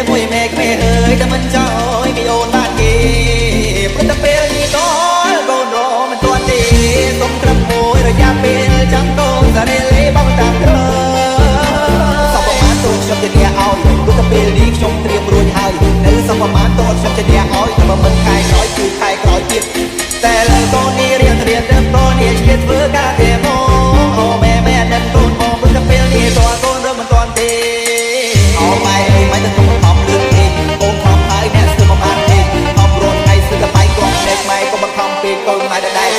ជាមួយមេឃមេអើយតែមិនចោលគេអូនបានគេព្រោះតែពេលនេះតកូនរមិនទាន់ទេសុំត្រឹមមួយរយៈពេលចាំកូនសារេលេបងតាមក្រសពប្រមាណតូនខ្ញុំជាអ្នកឲ្យព្រោះតែពេលនេះខ្ញុំត្រៀមរួចហើយនៅសពប្រមាណតូនខ្ញុំជាអ្នកឲ្យតែមិនខែក្រោយគឺខែក្រោយទៀតតែលើកូននេះរៀនទៅកូននេះជាធ្វើការទេមកអូម៉ែនឹងកូនមកព្រោះតែពេលនេះតកូនរមិនទាន់ទេអូម៉ែអើយម៉ែទៅខំខំលឿនទេអូនខំហើយអ្នកស្ទើរមកបានទេខំរត់ថ្ងៃស្ទើរតែបាយគាត់តែម៉ែក៏មិនខំពេកកូនម៉ែដែរ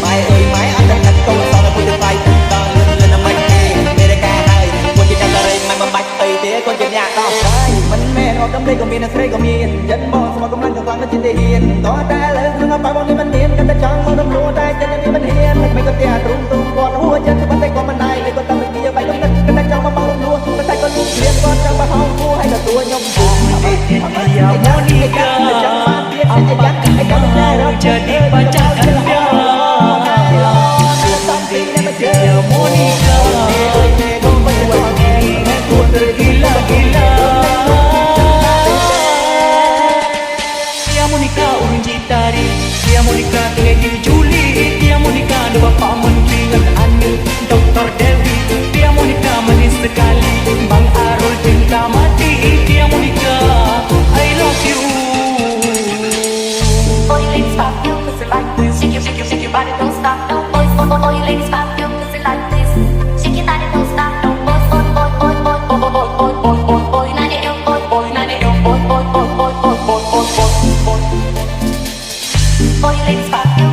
ម៉ែអើយម៉ែអត់តែកូនសោះតែពុទ្ធទៅបាយដល់លឿនណាស់មិនទេមេរកាហើយគាត់ជាតែរែងម៉ែមិនបាច់អីទេគាត់ជាអ្នកដោះស្រាយមិនមែនអត់ដំណេកក៏មានស្រីក៏មានចិនបងស្មោះកម្លាំងកម្លាំងទៅជាទីហ៊ានតោះតែលើក្នុងបាយបងនេះមិនមានគាត់តែចង់មករំលោះតែចិត្តនេះមិនហ៊ានមិនក៏តែទ្រុំគាត់ហួចិត្តប៉ុន្តែគាត់មិនដែរគាត់តែជាបាយកំណត់គាត់តែចង់មកបងរំលោះប៉ុន្តែគាត់លួចលៀនគាត់ចង់បោះហោគួរឲ្យទទួលខ្ញុំហូYa Monica Aku jadi pacar anda Ya Monica Aku tergila-gila Ya Monica urun citari Ya Monica tinggi Juli Ya Monica ada Bapak Menteri dan Anil Dr. Dewi Ya Monica manis sekali Bang Arul cinta mati Ya Monica I love you Boy, ladies, pop you, cause it like this. Shake your, shake your, shake your body, don't stop. No, boys, boy, ladies, pop you, cause it like this. Shake your body, don't stop. No, boys, boy, not you, not you, boy, ladies, pop you.